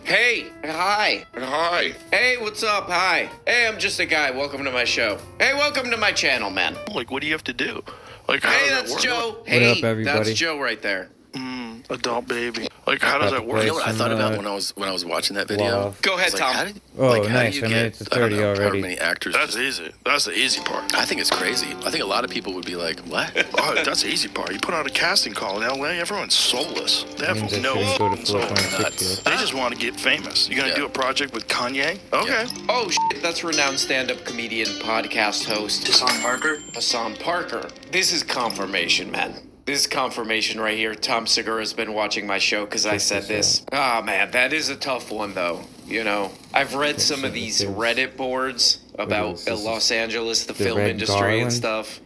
Hey, hi. Hi. Hey, what's up? Hi. Hey, I'm just a guy. Welcome to my show. Hey, welcome to my channel, man. Like, what do you have to do? Like, how Hey, does that's that work? Joe. What Hey, up, everybody? that's Joe right there. Adult baby. Like, how does that work? play You know what I thought about some, when I was watching that video? Wow. Go ahead, It's like, Tom. how did, Oh, like, how nice. do you I get, made it to I don't 30 know, already. however many actors? That's easy. That's the easy part. I think it's crazy. I think a lot of people would be like, what? Oh, that's the easy part. You put out a casting call in LA, everyone's soulless. They have Means I no shouldn't go to soul. 426 yet. They just want to get famous. You're gonna Yeah. do a project with Kanye? Okay. Oh, shit, that's renowned stand-up comedian, podcast host Hassan Parker. This is confirmation, man. This is confirmation right here. Tom Segura's been watching my show because I said this. Ah, man, that is a tough one, though. You know, I've read some of these Reddit boards about is this? Los Angeles, the The film Red industry and Garland? stuff.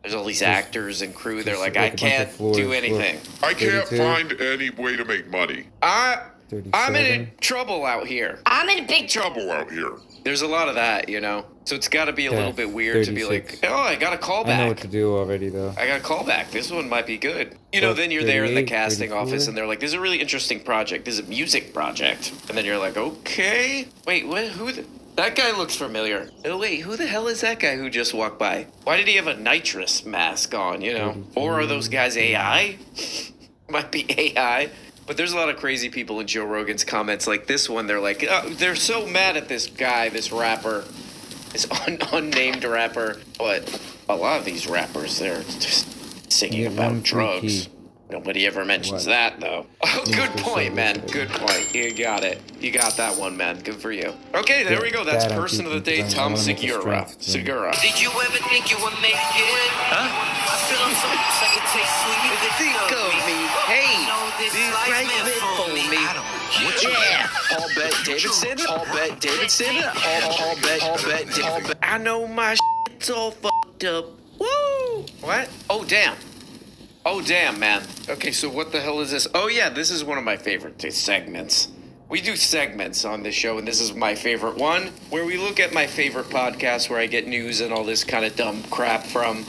There's all these actors and crew. They're like, like I a bunch can't of floors, do anything. I can't 32. find any way to make money. I'm in 37. trouble out here. I'm in big trouble. Trouble out here. There's a lot of that, you know? So it's got to be a Yeah, little bit weird to be 36. like, oh, I got a callback. I know what to do already, though. I got a callback. This one might be good. You know, What, then you're there in the 38, casting 34? office and they're like, this is a really interesting project. This is a music project. And then you're like, okay. Wait, what? That guy looks familiar. Oh, wait, who the hell is that guy who just walked by? Why did he have a nitrous mask on, you know? Or are those guys AI? Might be AI. But there's a lot of crazy people in Joe Rogan's comments like this one. They're like, they're so mad at this guy, this rapper, this unnamed rapper. But a lot of these rappers, they're just singing You get one about free drugs. key. Nobody ever mentions What? that, though. Oh, Yeah, good for point, sure, man. for sure. Good point. You got it. You got that one, man. Good for you. Okay, there Yeah, we go. That's that I'm person of the keeping day, 'cause I Tom wanna make a Segura. strength thing. Segura. Did you ever think you would make it? Huh? I feel I'm so I can taste sweet. Think of me. Hey, know this this life right meant meant for for me. me. Yeah. Paul Bet Davidson? Paul Bet Davidson? Paul Bet. I know my shit's all fucked up. Woo! What? Oh, damn. Oh, damn, man. Okay, so what the hell is this? Oh, yeah, this is one of my favorite segments. We do segments on this show, and this is my favorite one, where we look at my favorite podcasts where I get news and all this kind of dumb crap from.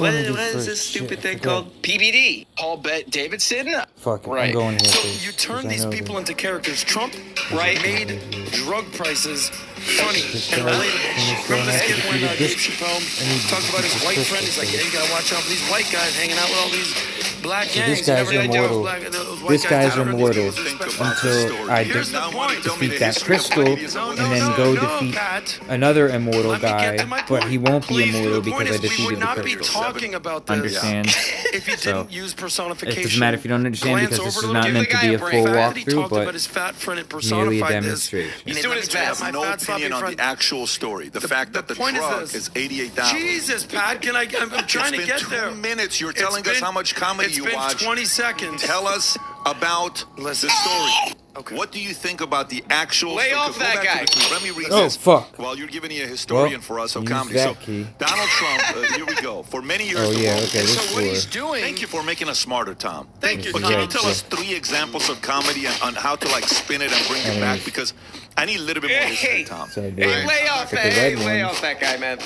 What is this stupid thing called? PBD. Paul Bet Davidson? Fuck it, Right. I'm going here. So first, you 'cause turn I these know people that- into characters. Trump Right. made drug prices funny Just and go ahead. relatable. Finish Remember this going skit after when the Dave disc. Chappelle talked about his white friend? He's like, yeah, you gotta watch out for these white guys hanging out with all these black gangs. This guy's You never know immortal. those white This guys guy's out there, immortal these dudes are until I Here's the point. defeat that crystal and then go defeat Pat. another immortal Let me get guy, to my but point. he won't be Please, immortal the point because I is we defeated would the not be crystal. talking about this Understand? if he So, didn't use It personification. doesn't matter if you don't understand Glance because this over is a not little, meant give to the be a guy a full break. The fact that he walkthrough, talked about but his fat friend and merely a personified this. demonstration. He's doing his best. My No fat sloppy opinion on friend. the actual story. The fact that the point truck is is this. 88,000. Jesus, Pat, I'm trying to It's get been there. 2 minutes. You're It's telling us been- how much comedy it's you been watch. 20 seconds. Tell us about Listen. the story. Okay. What do you think about the actual Lay story? off Go that back to guy. the clip. Let me read Oh, this. fuck. While you're giving me a historian Well, for us of use comedy. that So, key. Donald Trump, here we go. For many years, Oh, the yeah, world- okay, And this so is what for- he's doing. Thank you for making us smarter, Tom. Thank you, But Tom. can you tell Yeah. us 3 examples of comedy and on how to like spin it and bring it Anyways. back? Because I need a little bit more history, Tom. So I did. Hey, lay off But that. the Hey, red lay one- off that guy, man.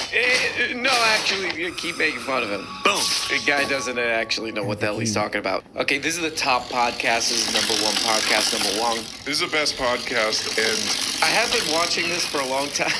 No, actually, you keep making fun of him. Boom. The guy doesn't actually know what the hell he's talking about. Okay, this is the top podcast. This is #1 podcast, #1. This is the best podcast, and I have been watching this for a long time.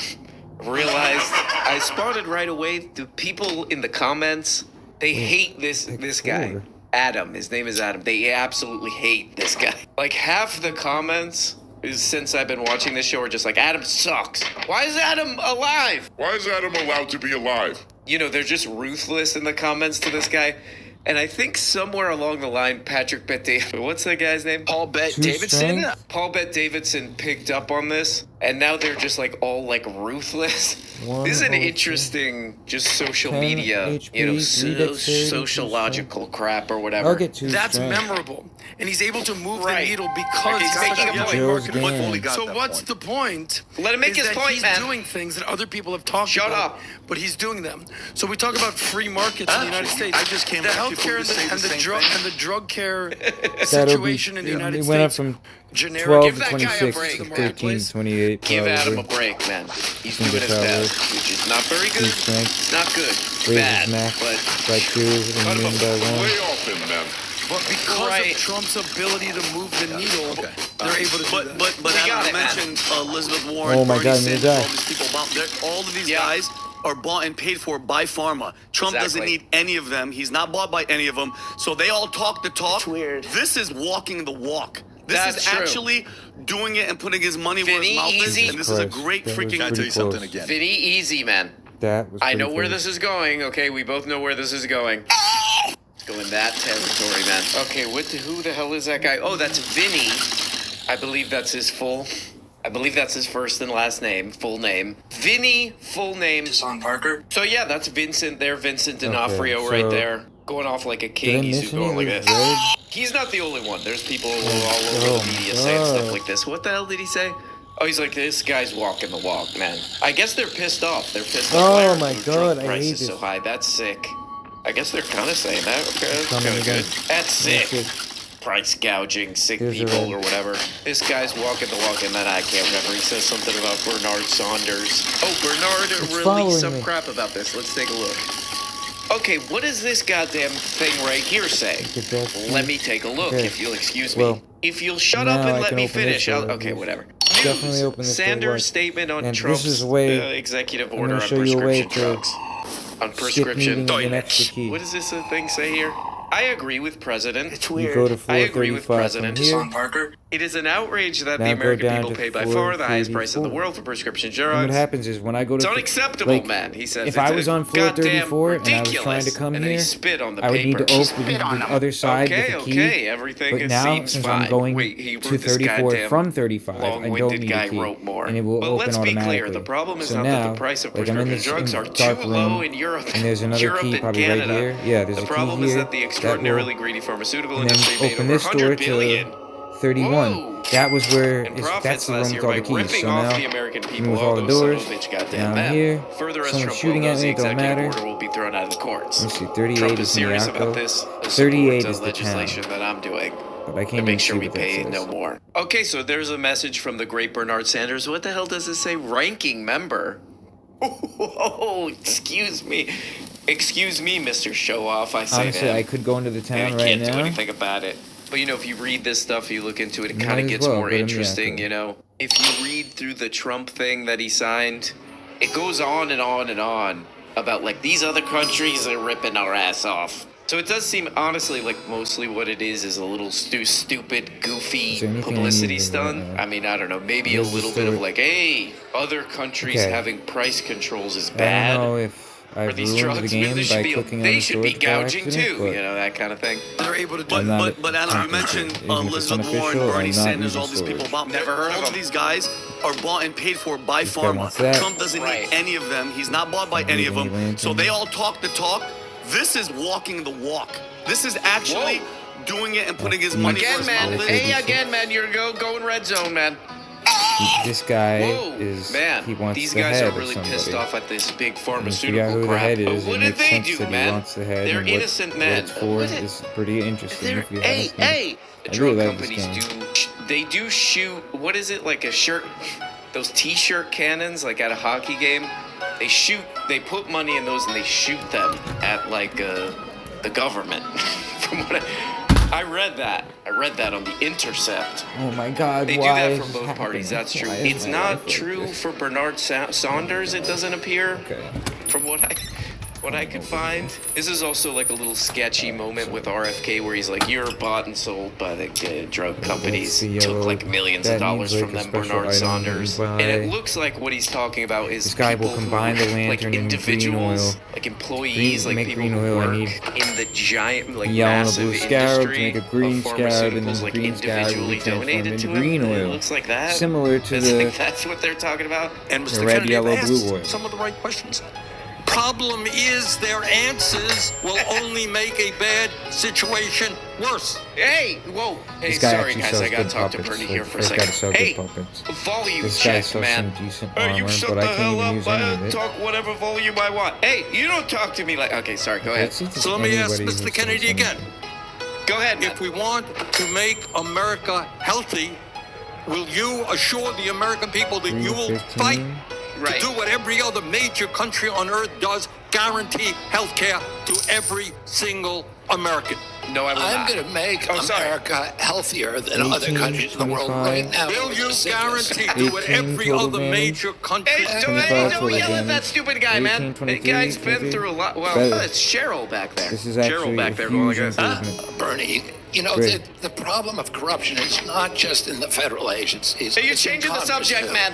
Realized I spotted right away the people in the comments. They hate this guy. four. Adam. His name is Adam. They absolutely hate this guy. Like half the comments since I've been watching this show are just like, Adam sucks. Why is Adam alive? why is Adam allowed to be alive? You know, they're just ruthless in the comments to this guy. And I think somewhere along the line, Patrick Bet Davidson, what's that guy's name? Paul Bet Two Davidson? strength? Paul Bet Davidson picked up on this, and now they're just like all like ruthless. One This is an over interesting, just social 10 media, HP, you know, 3 dexterity, sociological crap or whatever. I'll get 2 That's strength. memorable. And he's able to move Right. the needle because He's he's making such a a point. big Joe's market. game. Only got So that what's point. the point? Let him make is his that point, he's man. doing things that other people have talked Shut about, up. but he's doing them. So we talk about free markets in the United States. I just came the back before healthcare you say and the the same drug thing. and the drug care That'll be, situation in the United it States. went up from generic. 12 Give to that guy a 26 break, to man. 13 to 28 Give Adam a probably. break, man. He's Think doing his it's best, which is not very 2 good. strength. It's not good. It's Raises bad, max but by 2 Cut and him then by lay 1. off him, man. But because Right. of Trump's ability to move the needle, they're able to do that. But We Adam, got you it, man. mentioned Elizabeth Warren, Oh my Bernie God, I'm gonna Sanders, die. all these people. All of these Yeah. guys are bought and paid for by pharma. Trump doesn't Exactly. need any of them. He's not bought by any of them. So they all talk the talk. It's weird. This is walking the walk. This That's is true. actually doing it and putting his money where Vinny, his mouth easy. is. And this is a Christ, great that was freaking. Can I tell pretty you something close. again? Vinny, easy, man. That was I pretty know where close. this is going. Okay, we both know where this is going. Let's go in that territory, man. Okay, who the hell is that guy? Oh, that's Vinny. I believe that's his first and last name, full name. Vinny, full name. Deshaun Parker. So yeah, that's Vincent there, Vincent D'Onofrio Okay, right so- there. Going off like a Did I king. He's miss just any going of like this this. red? He's not the only one. There's people all over the media saying stuff like this. What the hell did he say? Oh, he's like, this guy's walking the walk, man. I guess they're pissed off. They're pissed off. Oh Why are my drug God, I hate prices this. so high? That's sick. I guess they're kind of saying that. Okay, that's Coming kind of again. good. That's sick. Sick. Price gouging, sick Here's the people red. or whatever. This guy's walking the walk, and then I can't remember. He says something about Bernard Saunders. Oh, Bernard released following some me. crap about this. Let's take a look. Okay, what does this goddamn thing right here say? Look at that. Let me take a look, Okay. if you'll excuse me. Well, if you'll shut up now and I let can me open this finish, I'll, door. okay, whatever. Definitely News. open this door Sanders' wide. statement on And Trump's this is a way- executive I'm order gonna on show you a way prescription to drugs. On skip prescription needing an extra toilets. key. What does this thing say here? I agree with President. It's You weird. go to I agree with 435 from President. here. Deshaun Parker. It is an outrage that Now the go American down people to pay by far the highest price in the 434. world for prescription And drugs. what happens is when I go to It's th- unacceptable, like, man. He says if I it's was on floor goddamn 34 and I was trying to ridiculous. come and then here, he spit on the I would need to paper. open the other side Okay, with a key. okay, everything But now, seems since fine. I'm going Wait, he wrote to this 34 goddamn from 35, I don't long-winded need guy a key, wrote more. and it will But open let's be automatically. clear, the problem is so not now, that the price of like I'm in prescription this drugs are dark too room, low in Europe, and there's another Europe key and probably Canada. right here. Yeah, there's the a key problem is here. that the That extraordinarily will- greedy pharmaceutical and then industry made open over this door 100 to billion 31. Whoa. That was where in that's profits the room last with year all by the keys. ripping So off now, the American people. with Oh, all the those son of doors, a bitch, goddamn now I'm them. here. Further, as Someone's Trump shooting goes, at the me. It don't executive matter. order will be thrown out of the courts. Let's see, 38 Trump is is serious Miyako. about this. 38 Support is the legislation town. that I'm doing. But I To can't make even sure see we what that pay says. no more. Okay, so there's a message from the great Bernard Sanders. What the hell does it say? Ranking member. Oh, excuse me. Excuse me, Mr. Show Off. I say Honestly, to him. I could go into the And town I right can't do now. anything about it. But you know, if you read this stuff, you look into it, it Might kind of as gets well, more but I mean, yeah, interesting, okay. you know? If you read through the Trump thing that he signed, it goes on and on and on about like these other countries are ripping our ass off. So it does seem, honestly, like mostly what it is a little stupid, goofy Is there anything I publicity need to stunt. write now? I mean, I don't know, maybe a This is little bit of still- like, hey, other countries Okay. having price controls is I bad. don't know if For I've these ruined drugs, the game they by should be, clicking on they the should be storage by gouging accident, too, but you know, that kind of thing. They're able to do But, I'm not- but Adam, you even mentioned if it's Elizabeth Warren, unofficial, Bernie I'm not Sanders, using all these people. storage. Never heard of All them. of these guys are bought and paid for by This guy pharma. wants that. Trump doesn't Right. need any of them. He's not bought by any of them. Lantern. So they all talk the talk. This is walking the walk. This is actually doing it and putting his money where Again, his man. mouth Hey, is. again, man. You're going red zone, man. This guy Whoa, is man. he wants These the guys head are of really somebody. pissed off at this big And if you pharmaceutical got who the crap. head But is, what it did makes they sense do, that he man? wants the head. They're and what, innocent what men. it's for is pretty interesting. They're, If you hey, ask me. hey. The I drug really like this companies game. they do shoot. What is it like a shirt? Those T-shirt cannons, like at a hockey game. They shoot. They put money in those and they shoot them at like the government. From what I read that. I read that on the Intercept. Oh my God! They do why that is from this both happening? parties. That's true. Why is It's my not life like true this? for Bernard Saunders. It doesn't appear. Okay. From what I could find. This is also like a little sketchy moment with RFK where he's like, "You're bought and sold by the drug companies. the Took yellow- like millions that of dollars means, from like, them, a special Bernard item Saunders." you And it buy. looks like what he's talking about is This guy will people who, combine the like lantern and green individuals, oil. like employees, Green- like make people green who oil, I work need in the giant, like yellow and a massive blue scarab to industry make a green of scarab, and then pharmaceuticals, like green scarab will individually be transformed donated into to green him. It oil. looks like that. Similar to It's the like that's what they're talking about. And The Mr. red, Kennedy yellow, asked blue oil. some of the right questions. Problem is their answers will only make a bad situation worse. Hey, whoa. Hey, This guy sorry actually guys, sells I gotta good talk to puppets. Bernie here for a This guy second. sells Hey, good puppets. volume This guy check, sells man. some decent Hey, you armor, shut but the I can't hell even up. use any of I it. talk whatever volume I want. Hey, you don't talk to me like. Okay, sorry. Go ahead. Let's see if So let me there's ask anybody who Mr. Kennedy sells again. Go ahead. If we want to make America healthy, will you assure the American people that you will 315. fight Right. to do what every other major country on earth does, guarantee health care to every single American. No, I will I'm not. going to make Oh, sorry. America healthier than other 18, countries in the world 25. right now. Will you Sickness. guarantee do what 18 every total other damage. major country Hey, don't 25 yell at that damage. stupid guy, man. 18, That 23, guy's been 23. through a lot. Well, Better. it's Cheryl back there. This is Cheryl actually back a there going like huge this. improvement. Bernie, you know, Great. the problem of corruption is not just in the federal agencies. Hey, you're It's in changing the Congress, subject, too. man.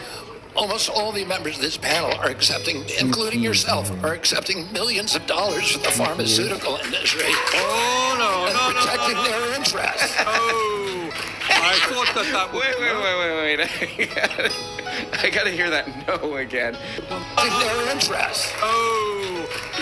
Almost all the members of this panel are accepting, including yourself, are accepting millions of dollars from the pharmaceutical industry Oh, no, and no, no, protecting no, no. their interests. Oh, I thought that was... Wait. I gotta hear that no again. Protecting their interests. Oh.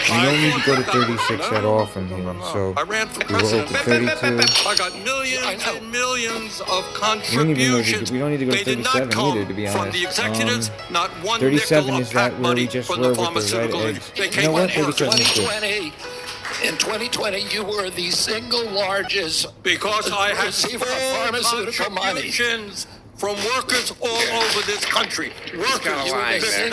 You don't need to go to 36 at all from here, so I ran for we will president. open 32. I got millions and millions of We don't even know if contributions. we don't need to go to They did not 37 come either, to be from honest. the executives, not one 37 nickel is of that PAC where we money just from were the with the pharmaceutical red industry. eggs. They You know came what? on 37 is good. 2020, in 2020, you were the single largest Because I had receiver of full pharmaceutical money. contributions from workers all over this country. Workers, kinda lying, man.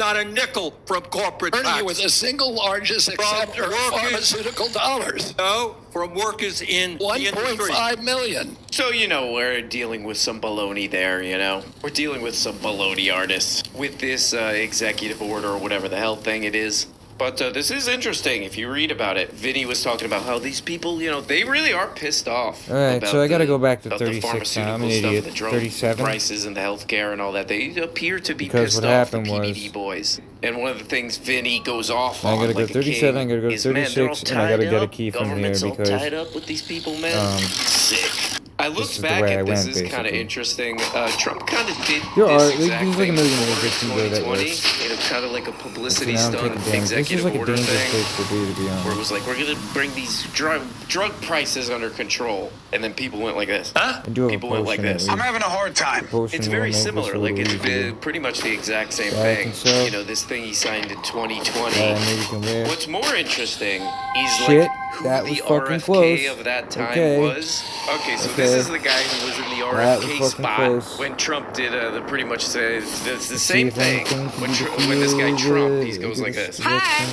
not a nickel from corporate Bernie, you were tax. the single largest acceptor of workers. pharmaceutical dollars. No, from workers in the industry. 1.5 million. So, you know, we're dealing with some baloney there, you know? We're dealing with some baloney artists with this executive order or whatever the hell thing it is. But this is interesting if you read about it. Vinny was talking about how these people, you know, they really are pissed off. All right, about so I gotta go back to about the 36 now. I'm pharmaceutical an stuff, idiot. the drug 37. prices and the healthcare and all that. They appear to be Because pissed what off, the happened PBD was- boys. And one of the things Vinny goes off I on, gotta go like a 37, king, I gotta go to is, man, they're all 36, and I gotta tied get a up. key from here Government's all because, tied up with these people, man. Sick. I this looked is the back way I at this. went, Is kind of basically. interesting. Trump kind of did There this are- exact there's like a thing million before ways that can go that 2020. works. You know, kind of like a publicity now I'm stunt, taking damage. This is executive like a order dangerous thing, place to be, to be where it honest. was like, we're gonna bring these drug prices under control, and then people went like this. Huh? I do have a People went like potion this. that we- having a hard time. potion It's will very make this similar. a Like little it's easier. pretty much the exact same Yeah, I thing. think so. You know, this thing he signed in 2020. Maybe you can wear. What's more interesting is Shit, like who that the was fucking RFK close. of that time Okay. was. Okay, so Okay. this is the guy who was in the That was RFK fucking spot close. when Trump did the pretty much the See same if thing. anything can When, be when this guy Trump, defeated. he goes like this. Hi.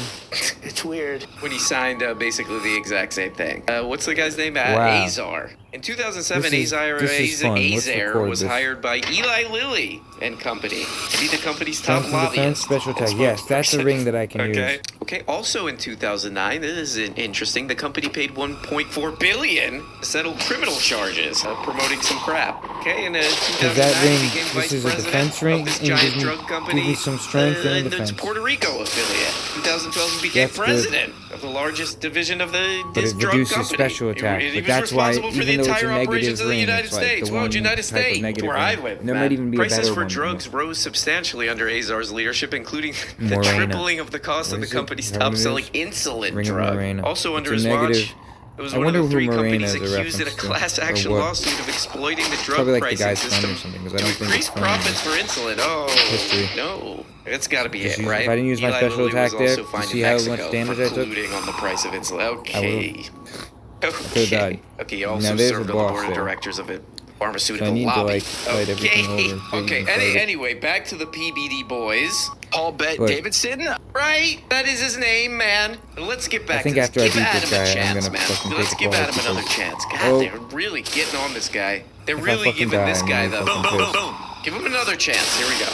It's weird. When he signed basically the exact same thing. What's the guy's name? Wow. Azar. In 2007, This is fun. Let's Azar record was this. hired by Eli Lilly and Company to be the company's top Strength and defense, lobbyist. special and attack. Yes, that's a spokesperson. ring that I can Okay. use. Okay. Also in 2009, this is interesting. The company paid 1.4 billion to settle criminal charges promoting some crap. Okay, and 2009 that ring, became this vice is a president defense ring of this and giant gives me- drug company. gives me some strength and its defense. Puerto Rico affiliate. 2012, he became That's good. president of the largest division of But this it drug reduces company. special attack. He but was that's why, responsible for the even though it's a entire operations negative of the ring, United it's like States. the Well, one United type of States, negative where I ring. live. There man. might even be a Prices better for one. drugs rose substantially under Azar's leadership, including the Morena. tripling of the cost of What the is it? company's Is that what it top-selling is? insulin Ring of drug. Morena. Also under It's his a negative. watch, it was I one of wonder the who three Morena companies is a accused in a reference to, class or action what. lawsuit of exploiting the drug Probably like the pricing guy's friend system or something, 'cause I to don't think increase it's from profits for insulin. Oh, history. no. It's got to be Just it, use- right? if I didn't use my Eli special Lilly attack was there, also you fined see in how Mexico much damage for I took? colluding on the price of insulin. I Okay. Could've died. Okay, he Now also there's served a on the boss board of there. directors of it. So Pharmaceutical I need to lobby. like fight everything over. so you Okay. can fight it. Anyway, back to the PBD boys. Paul Bet Look. Davidson. Right, that is his name, man. Let's get back I think to this. after I Give beat Adam this a guy, I'm chance, gonna man. fucking Let's take give a Adam pause another because- chance. God, Oh. they're really getting on this guy. They're If I really fucking giving die, this I'm guy gonna the. fucking piss. Give him another chance. Here we go.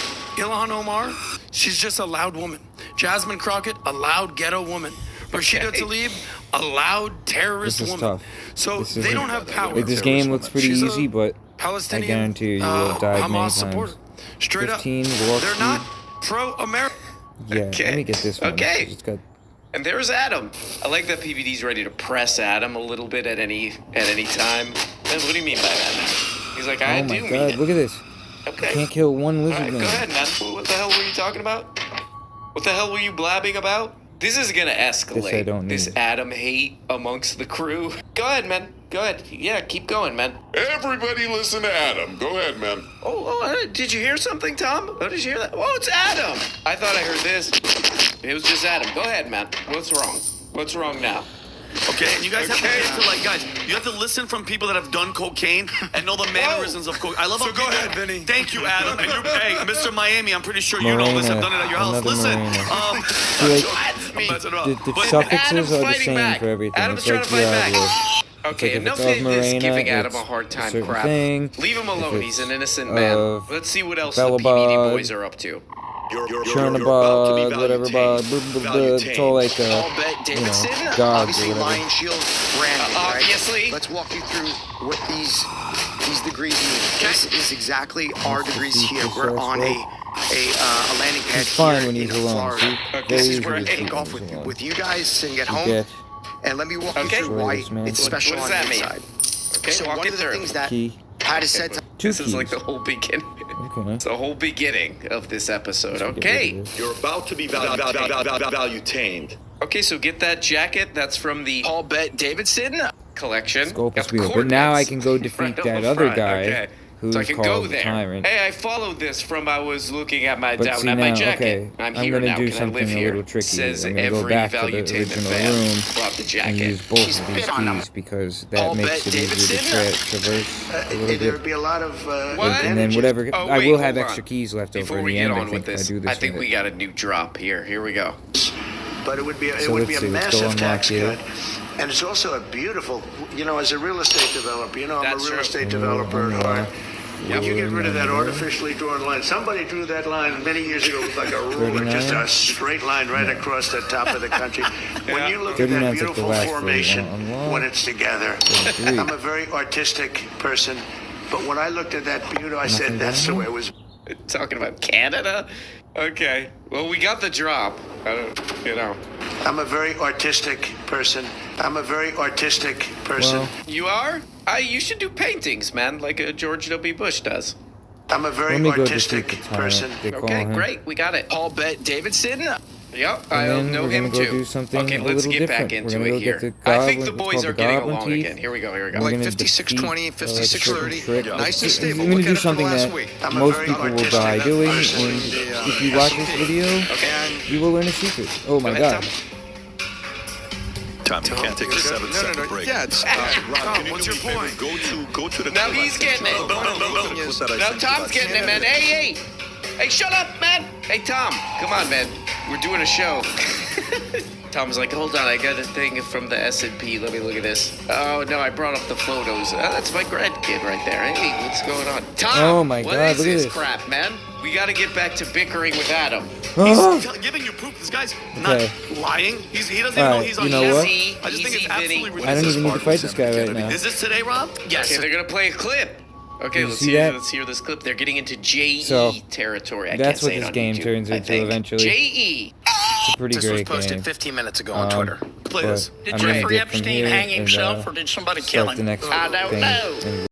Ilhan Omar, she's just a loud woman. Jasmine Crockett, a loud ghetto woman. Rashida Okay. Tlaib, a loud terrorist This is woman. tough. So This they isn't- don't have power. This game looks pretty She's a easy, but I Palestinian, guarantee you will have died many Hamas times. supporter. Straight 15 up. walk They're speed. not pro-America. Yeah, Okay. let me get this one. Okay. 'cause It's got And there's Adam. I like that PBD's ready to press Adam a little bit at any time. Man, what do you mean by that? He's like, I oh my do mean god, it. look at this. Okay. Can't kill one All lizard right, go man. ahead, man. What the hell were you talking about? What the hell were you blabbing about? This is gonna escalate. This I don't This need. Adam hate amongst the crew. Go ahead, man. Go ahead. Yeah, keep going, man. Everybody listen to Adam. Go ahead, man. Did you hear something, Tom? Oh, did you hear that? Oh, it's Adam. I thought I heard this. It was just Adam. Go ahead, man. What's wrong? What's wrong now? Okay, and you guys have to get to like, guys, you have to listen from people that have done cocaine and know the mannerisms of cocaine. I love how go people- ahead, Vinny. Thank you, Adam. And hey, Mr. Miami, I'm pretty sure you know this. I've done it at your house. Another Listen, Morena. um, See, like, I'm messing up. The But suffixes are the fighting same back. for everything. Adam's It's trying like to fight back. Okay, if enough it's of of this Morena, giving Adam a it's hard a time certain crap. thing. Leave him alone. If He's an it's innocent man. of Let's see what else the Bellabug, PBD boys are up to. Chernabog, whatever bug, it's all like I'll bet you know, Davidson, gods or obviously whatever. Lion Shield branding, right? Obviously. Let's walk you through what these degrees mean. This is exactly our degrees here. We're on a landing pad He's fine here when he's in alone. Florida. See? This Very is where I easy to take see off when he's alone. with you guys and get You home. get And let me walk you Okay. through why Destroy this, man. it's special What on does the that mean? inside. Okay, So walk one it of the through. things that Key. Pat has said to Two This is like keys. the whole beginning. Okay. It's the whole beginning of this episode. Let's get rid Okay. of this. You're about to be value-tamed. Okay, so get that jacket. That's from the I'll bet Davidson. collection. Scopus of wheel. But now I coordinates can go defeat right on that the other front. guy Okay. who's So I can go called the there. Tyrant. Hey, I followed this from I was looking at my But down see at my now, jacket. okay, I'm I'm here gonna now. do Can I something live a here? little tricky. Says I'm gonna go every back to the Valuetainment original fan. room Brought the and jacket. use both She's of these bit on 'em. keys because that I'll makes bet it easier to Davidson. traverse a little There bit. would be a lot of What? And then whatever, Oh, I wait, will have hold extra on. keys left over Before in we the get end. on I with think this, I do this I think with we it. got a new drop here. Here we go. but it would be So let's see, a let's go massive unlock tax here. cut. And it's also a beautiful, as a real estate developer, I'm That's a real true. estate developer at heart. When you get rid of that Yep. artificially drawn line, somebody drew that line many years ago with like a ruler, just 39. a straight line right across the top of the country. When you look at 39 that 's like the beautiful last formation, 41 unlocked. when it's together, 33. I'm a very artistic person. But when I looked at that beauty, I Nothing said, that's the down way it was. Talking about Canada? Okay. Well, we got the drop. I don't. I'm a very artistic person. I'm a very artistic person. Well, You are? You should do paintings, man, like George W. Bush does. I'm a very let me go defeat artistic the person. Tyrant. They call Okay, him. great. We got it. I'll bet Davidson. Yep, And I then know we're him gonna go too. do something Okay, a let's little get back different. into We're it gonna go here. get the I think the goblin- boys called are the getting goblin along teeth. again. Here we go. We're Like gonna 56-20, defeat, 56-30. trick. Nice and I'm stable. gonna Look do at it from something last that week. I'm a most very people will artistic die doing, person. and if you watch this video, you will learn a secret. Oh my ahead, god. Tom. Tom, you can't take a 7-second break. Yeah, it's. Rob, can you what's do your me a favor? point? Go to the. Now he's getting it. Put that I Now sent you Tom's last getting it, man. Hey! Hey, shut up, man! Hey, Tom, come on, man. We're doing a show. Tom's like, hold on, I got a thing from the S&P. Let me look at this. Oh, no, I brought up the photos. That's my grandkid right there. Hey, what's going on? Tom! Oh my what God, is look at this this. crap, man? We got to get back to bickering with Adam. Ah! He's giving you proof. This guy's Okay. not lying. He doesn't even All know right, he's you on know the what? Easy, I just think easy, it's absolutely Vinny. ridiculous. I don't even need to fight this guy right now. Is this today, Rob? Yes. Okay, they're going to play a clip. Okay, You let's see hear, that? let's hear this clip. They're getting into JE So, territory. I that's can't what say it this on game YouTube, turns I into think. eventually. JE. It's a pretty This was great posted game. 15 minutes ago on Twitter. Play But this. I'm gonna dip from here and, or did somebody start the next I don't thing know. and